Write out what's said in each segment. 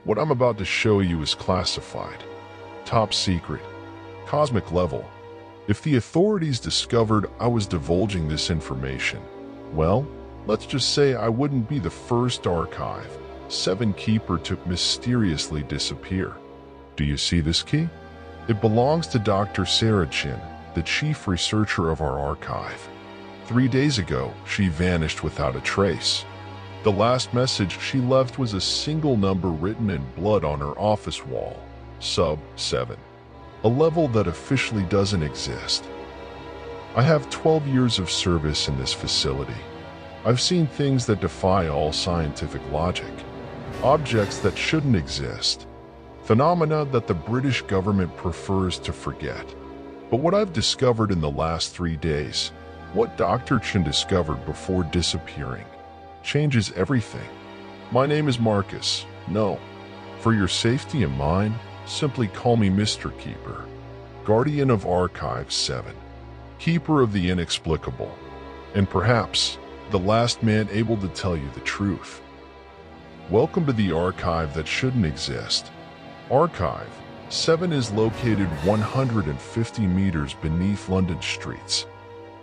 What I'm about to show you is classified, top secret, cosmic level. If the authorities discovered I was divulging this information, well, let's just say I wouldn't be the first Archive 7 keeper to mysteriously disappear. Do you see this key? It belongs to Dr. Sarah Chen, the chief researcher of our archive. 3 days ago, she vanished without a trace. The last message she left was a single number written in blood on her office wall, sub 7, a level that officially doesn't exist. I have 12 years of service in this facility. I've seen things that defy all scientific logic, objects that shouldn't exist, phenomena that the British government prefers to forget. But what I've discovered in the last 3 days, what Dr. Chen discovered before disappearing, changes everything. My name is Marcus. No, for your safety and mine, simply call me Mr. Keeper, guardian of Archive 7, keeper of the inexplicable, and perhaps the last man able to tell you the truth. Welcome to the archive that shouldn't exist. Archive 7 is located 150 meters beneath London streets.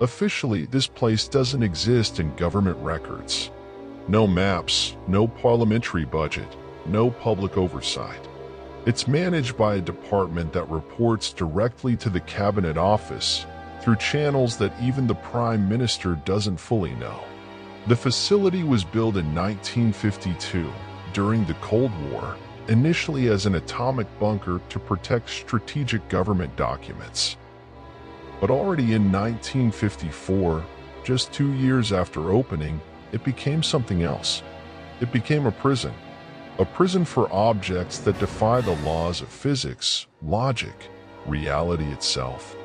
Officially, this place doesn't exist in government records. No maps, no parliamentary budget, no public oversight. It's managed by a department that reports directly to the Cabinet Office through channels that even the Prime Minister doesn't fully know. The facility was built in 1952 during the Cold War, initially as an atomic bunker to protect strategic government documents. But already in 1954, just 2 years after opening, it became something else. It became a prison for objects that defy the laws of physics, logic, reality itself.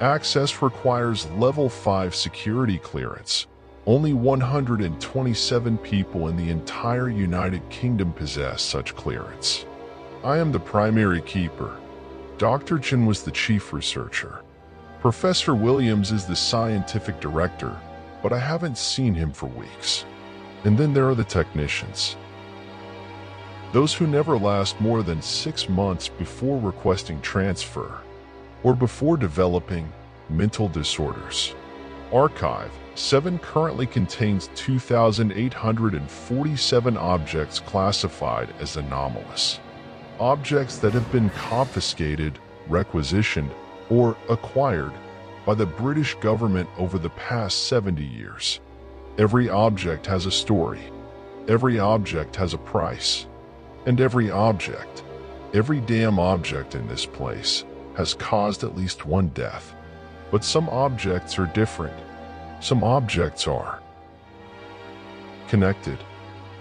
Access requires level 5 security clearance. Only 127 people in the entire United Kingdom possess such clearance. I am the primary keeper. Dr. Chen was the chief researcher. Professor Williams is the scientific director, but I haven't seen him for weeks. And then there are the technicians. Those who never last more than 6 months before requesting transfer, or before developing mental disorders. Archive 7 currently contains 2,847 objects classified as anomalous. Objects that have been confiscated, requisitioned, or acquired by the British government over the past 70 years. Every object has a story. Every object has a price. And every damn object in this place has caused at least one death. But some objects are different. Some objects are connected.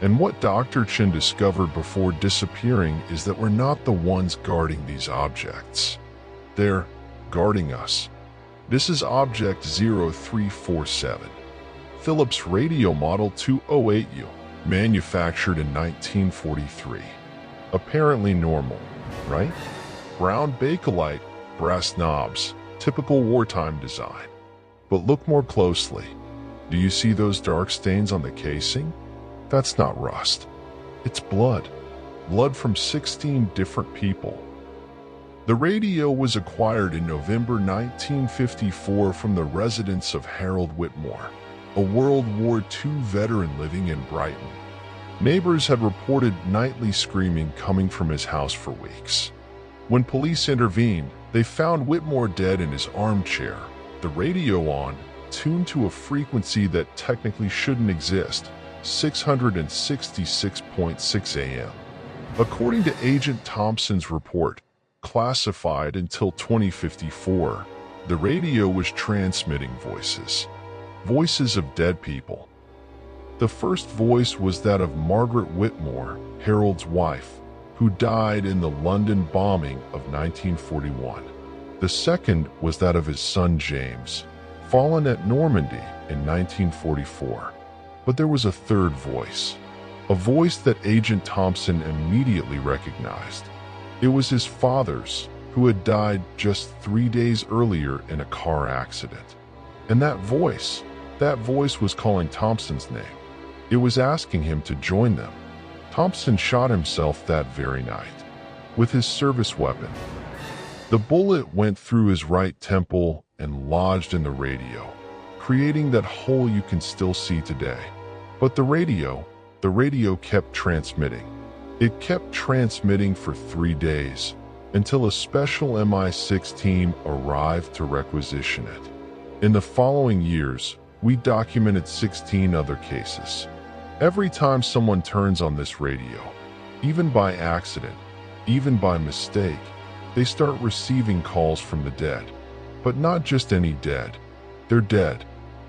And what Dr. Chen discovered before disappearing is that we're not the ones guarding these objects. They're guarding us. This is Object 0347, Philips Radio Model 208U, manufactured in 1943. Apparently normal, right? Brown bakelite, brass knobs, typical wartime design. But look more closely. Do you see those dark stains on the casing? That's not rust. It's blood. Blood from 16 different people. The radio was acquired in November 1954 from the residence of Harold Whitmore, a World War II veteran living in Brighton. Neighbors had reported nightly screaming coming from his house for weeks. When police intervened, they found Whitmore dead in his armchair, the radio on, tuned to a frequency that technically shouldn't exist, 666.6 AM. According to Agent Thompson's report, classified until 2054, the radio was transmitting voices of dead people. The first voice was that of Margaret Whitmore, Harold's wife, who died in the London bombing of 1941. The second was that of his son James, fallen at Normandy in 1944. But there was a third voice, a voice that Agent Thompson immediately recognized. It was his father's, who had died just 3 days earlier in a car accident. And that voice was calling Thompson's name. It was asking him to join them. Thompson shot himself that very night with his service weapon. The bullet went through his right temple and lodged in the radio, creating that hole you can still see today. But the radio kept transmitting. It kept transmitting for 3 days until a special MI6 team arrived to requisition it. In the following years, we documented 16 other cases. Every time someone turns on this radio, even by accident, even by mistake, they start receiving calls from the dead. But not just any dead. They're dead.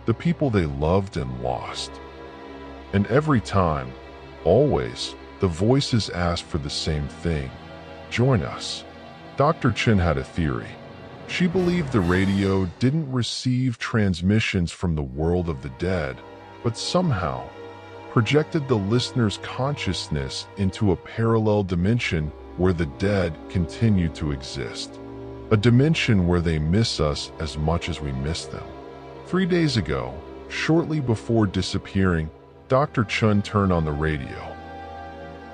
The people they loved and lost. And every time, always, the voices ask for the same thing. Join us. Dr. Chen had a theory. She believed the radio didn't receive transmissions from the world of the dead, but somehow projected the listener's consciousness into a parallel dimension where the dead continue to exist. A dimension where they miss us as much as we miss them. 3 days ago, shortly before disappearing, Dr. Chen turned on the radio.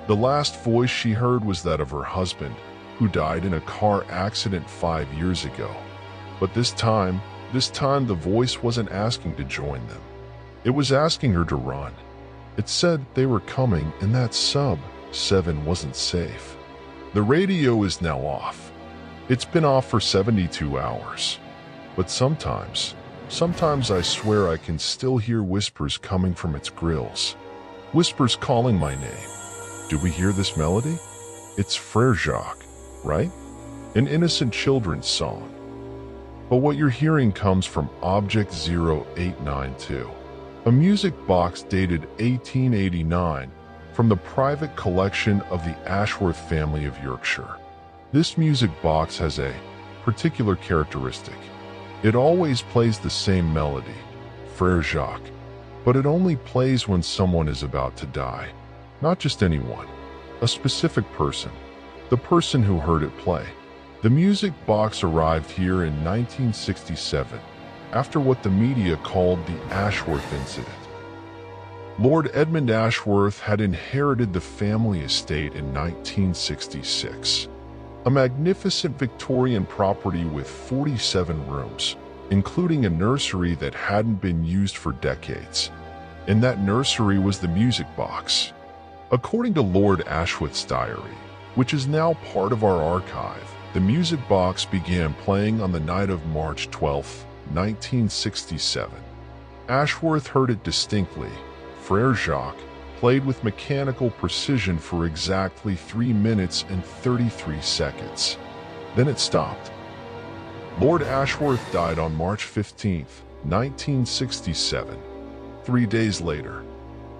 The last voice she heard was that of her husband, who died in a car accident 5 years ago. But this time the voice wasn't asking to join them. It was asking her to run. It said they were coming and that sub 7 wasn't safe. The radio is now off. It's been off for 72 hours. But sometimes I swear I can still hear whispers coming from its grills. Whispers calling my name. Do we hear this melody? It's Frère Jacques, right? An innocent children's song. But what you're hearing comes from Object 0892, a music box dated 1889 from the private collection of the Ashworth family of Yorkshire. This music box has a particular characteristic. It always plays the same melody, Frère Jacques, but it only plays when someone is about to die. Not just anyone, a specific person, the person who heard it play. The music box arrived here in 1967, after what the media called the Ashworth incident. Lord Edmund Ashworth had inherited the family estate in 1966, a magnificent Victorian property with 47 rooms, including a nursery that hadn't been used for decades. In that nursery was the music box. According to Lord Ashworth's diary, which is now part of our archive, the music box began playing on the night of March 12, 1967. Ashworth heard it distinctly. Frère Jacques played with mechanical precision for exactly 3 minutes and 33 seconds. Then it stopped. Lord Ashworth died on March 15, 1967. 3 days later.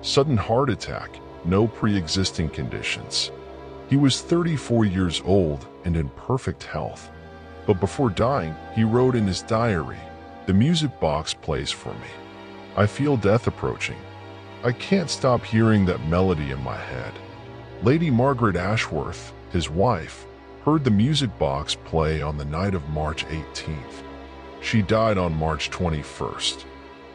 Sudden heart attack, no pre-existing conditions. He was 34 years old and in perfect health. But before dying, he wrote in his diary, "The music box plays for me. I feel death approaching. I can't stop hearing that melody in my head." Lady Margaret Ashworth, his wife, heard the music box play on the night of March 18th. She died on March 21st.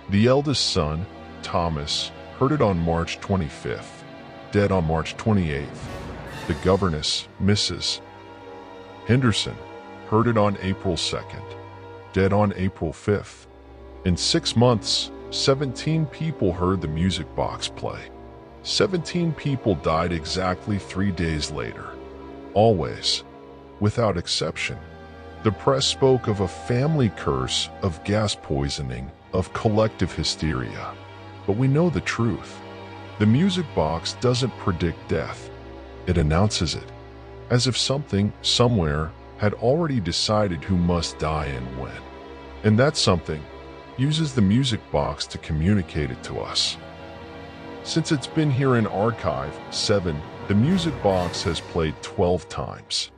The eldest son, Thomas, heard it on March 25th, dead on March 28th. The governess, Mrs. Henderson, heard it on April 2nd, dead on April 5th. In 6 months, 17 people heard the music box play. 17 people died exactly 3 days later. Always, without exception. The press spoke of a family curse, of gas poisoning, of collective hysteria. But we know the truth. The music box doesn't predict death. It announces it, as if something, somewhere, had already decided who must die and when. And that something uses the music box to communicate it to us. Since it's been here in Archive 7, the music box has played 12 times.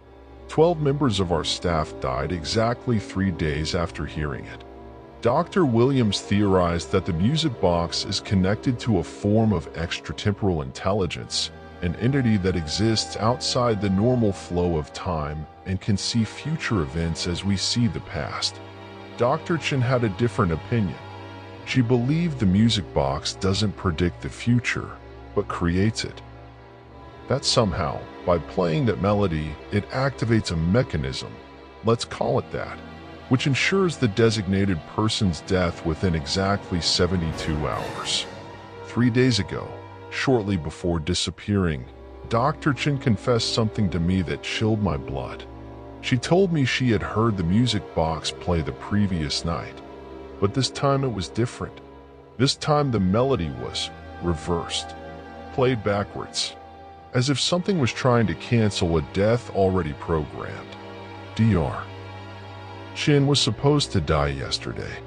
12 members of our staff died exactly 3 days after hearing it. Dr. Williams theorized that the music box is connected to a form of extratemporal intelligence, an entity that exists outside the normal flow of time and can see future events as we see the past. Dr. Chen had a different opinion. She believed the music box doesn't predict the future, but creates it. That somehow, by playing that melody, it activates a mechanism, let's call it that, which ensures the designated person's death within exactly 72 hours. 3 days ago, shortly before disappearing, Dr. Chen confessed something to me that chilled my blood. She told me she had heard the music box play the previous night, but this time it was different. This time the melody was reversed, played backwards, as if something was trying to cancel a death already programmed. Dr. Chen was supposed to die yesterday,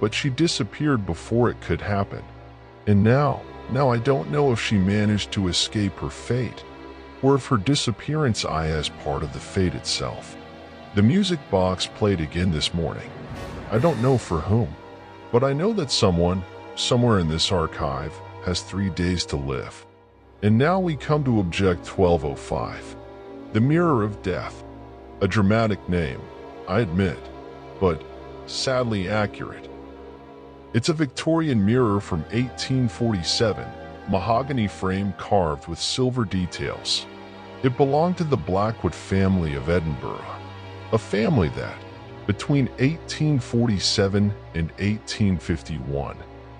but she disappeared before it could happen. And now I don't know if she managed to escape her fate, or if her disappearance is part of the fate itself. The music box played again this morning. I don't know for whom, but I know that someone, somewhere in this archive, has 3 days to live. And now we come to Object 1205, the Mirror of Death. A dramatic name, I admit, but sadly accurate. It's a Victorian mirror from 1847, mahogany frame carved with silver details. It belonged to the Blackwood family of Edinburgh, a family that, between 1847 and 1851,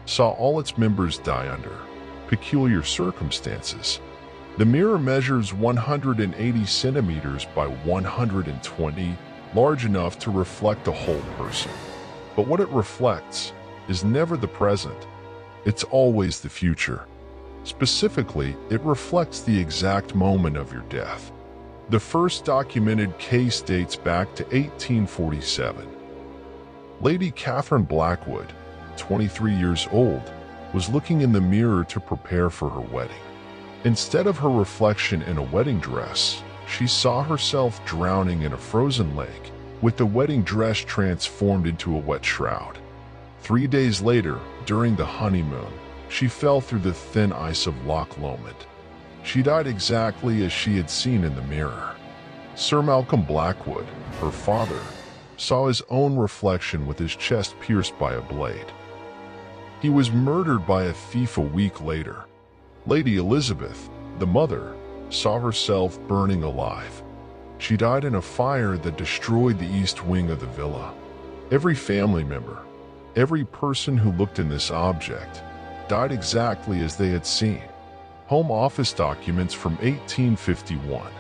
saw all its members die under peculiar circumstances. The mirror measures 180 centimeters by 120, large enough to reflect a whole person. But what it reflects is never the present, it's always the future. Specifically, it reflects the exact moment of your death. The first documented case dates back to 1847. Lady Catherine Blackwood, 23 years old, was looking in the mirror to prepare for her wedding. Instead of her reflection in a wedding dress, she saw herself drowning in a frozen lake, with the wedding dress transformed into a wet shroud. 3 days later, during the honeymoon, she fell through the thin ice of Loch Lomond. She died exactly as she had seen in the mirror. Sir Malcolm Blackwood, her father, saw his own reflection with his chest pierced by a blade. He was murdered by a thief a week later. Lady Elizabeth, the mother, saw herself burning alive. She died in a fire that destroyed the east wing of the villa. Every family member, every person who looked in this object, died exactly as they had seen. Home Office documents from 1851,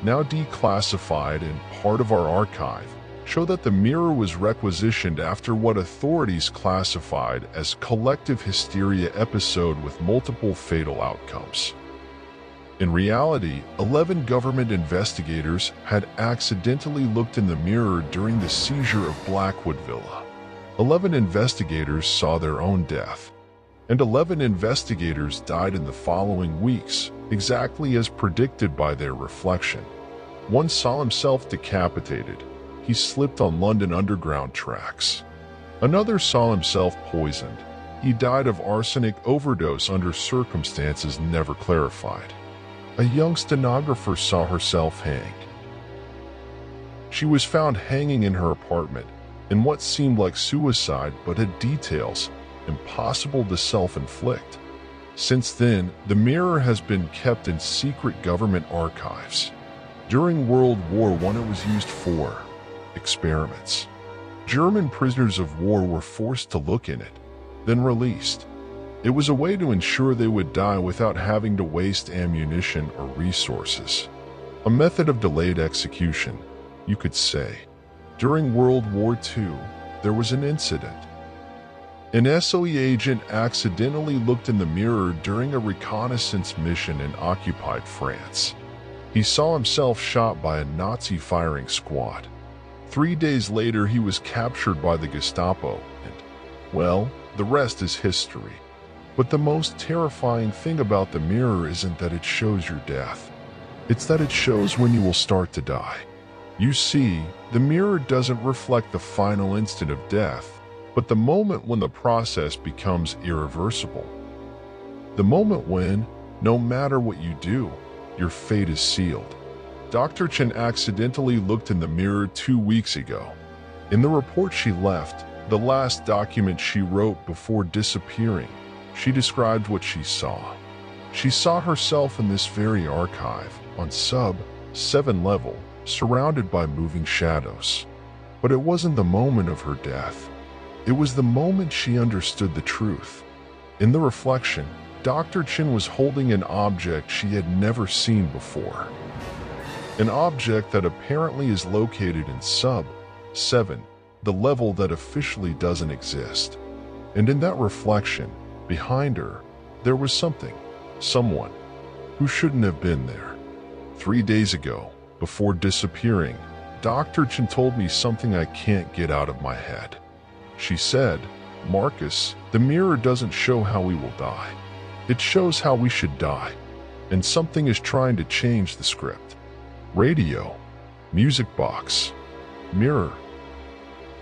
now declassified and part of our archive, show that the mirror was requisitioned after what authorities classified as collective hysteria episode with multiple fatal outcomes. In reality, 11 government investigators had accidentally looked in the mirror during the seizure of Blackwood Villa. 11 investigators saw their own death, and 11 investigators died in the following weeks, exactly as predicted by their reflection. One saw himself decapitated. He slipped on London Underground tracks. Another saw himself poisoned. He died of arsenic overdose under circumstances never clarified. A young stenographer saw herself hanged. She was found hanging in her apartment in what seemed like suicide but had details impossible to self-inflict. Since then, the mirror has been kept in secret government archives. During World War I, it was used for experiments. German prisoners of war were forced to look in it, then released. It was a way to ensure they would die without having to waste ammunition or resources. A method of delayed execution, you could say. During World War II, there was an incident. An SOE agent accidentally looked in the mirror during a reconnaissance mission in occupied France. He saw himself shot by a Nazi firing squad. 3 days later, he was captured by the Gestapo, and, well, the rest is history. But the most terrifying thing about the mirror isn't that it shows your death. It's that it shows when you will start to die. You see, the mirror doesn't reflect the final instant of death, but the moment when the process becomes irreversible. The moment when, no matter what you do, your fate is sealed. Dr. Chen accidentally looked in the mirror 2 weeks ago. In the report she left, the last document she wrote before disappearing, she described what she saw. She saw herself in this very archive, on sub-7 level, surrounded by moving shadows. But it wasn't the moment of her death. It was the moment she understood the truth. In the reflection, Dr. Chen was holding an object she had never seen before. An object that apparently is located in sub-7, the level that officially doesn't exist. And in that reflection, behind her, there was someone, who shouldn't have been there. 3 days ago, before disappearing, Dr. Chen told me something I can't get out of my head. She said, "Marcus, the mirror doesn't show how we will die. It shows how we should die." And something is trying to change the script. Radio, music box, mirror.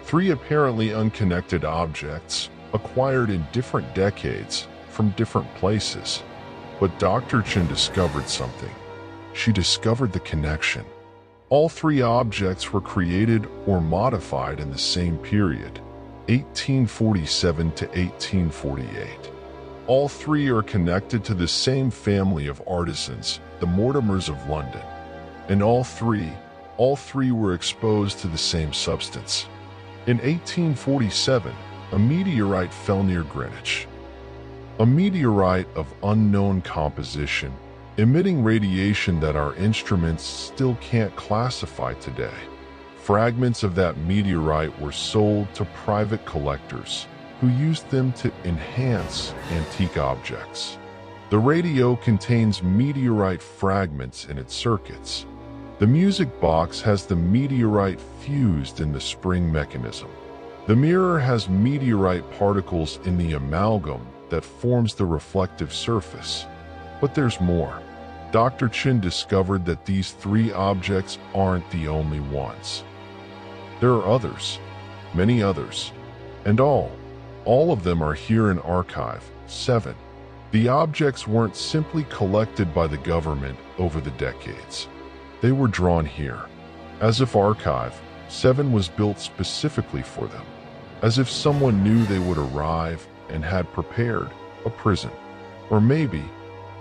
3 apparently unconnected objects, acquired in different decades, from different places. But Dr. Chen discovered something. She discovered the connection. All 3 objects were created or modified in the same period, 1847 to 1848. All 3 are connected to the same family of artisans, the Mortimers of London. And all three were exposed to the same substance. In 1847, a meteorite fell near Greenwich. A meteorite of unknown composition, emitting radiation that our instruments still can't classify today. Fragments of that meteorite were sold to private collectors who used them to enhance antique objects. The radio contains meteorite fragments in its circuits. The music box has the meteorite fused in the spring mechanism. The mirror has meteorite particles in the amalgam that forms the reflective surface. But there's more. Dr. Chen discovered that these 3 objects aren't the only ones. There are others, many others, and all of them are here in Archive 7. The objects weren't simply collected by the government over the decades. They were drawn here, as if Archive 7 was built specifically for them, as if someone knew they would arrive and had prepared a prison. Or maybe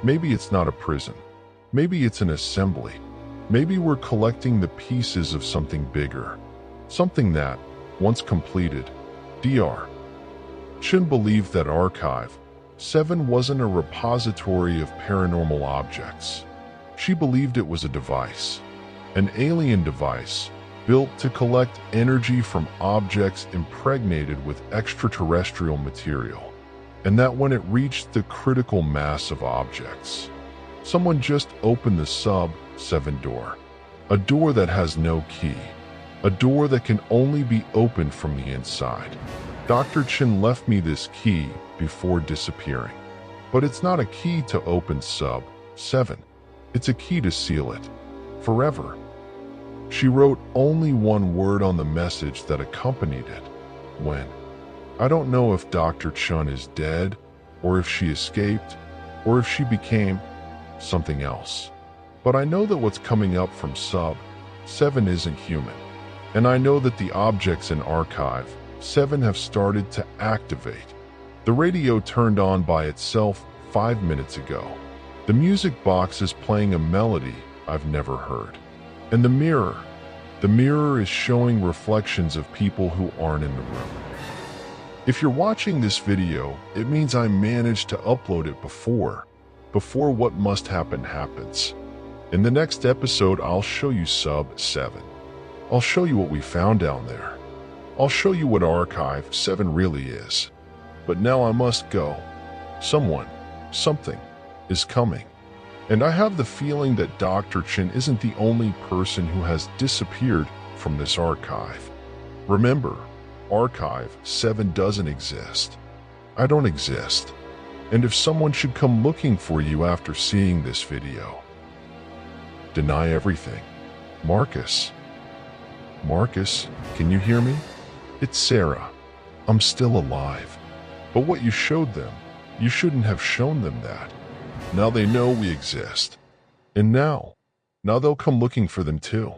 it's not a prison. Maybe it's an assembly. Maybe we're collecting the pieces of something bigger, something that, once completed, Dr. Chen believed that Archive 7 wasn't a repository of paranormal objects. She believed it was a device, an alien device built to collect energy from objects impregnated with extraterrestrial material, and that when it reached the critical mass of objects, someone just opened the sub-7 door, a door that has no key, a door that can only be opened from the inside. Dr. Chen left me this key before disappearing, but it's not a key to open sub-7. It's a key to seal it, forever. She wrote only one word on the message that accompanied it, when. I don't know if Dr. Chen is dead, or if she escaped, or if she became something else. But I know that what's coming up from sub-7 isn't human, and I know that the objects in Archive 7 have started to activate. The radio turned on by itself 5 minutes ago. The music box is playing a melody I've never heard. And the mirror is showing reflections of people who aren't in the room. If you're watching this video, it means I managed to upload it before what must happen happens. In the next episode, I'll show you sub-7. I'll show you what we found down there. I'll show you what Archive 7 really is. But now I must go. Something is coming. And I have the feeling that Dr. Chen isn't the only person who has disappeared from this archive. Remember, Archive 7 doesn't exist. I don't exist. And if someone should come looking for you after seeing this video, deny everything. Marcus, can you hear me? It's Sarah. I'm still alive. But what you showed them, you shouldn't have shown them that. Now they know we exist. And now they'll come looking for them too.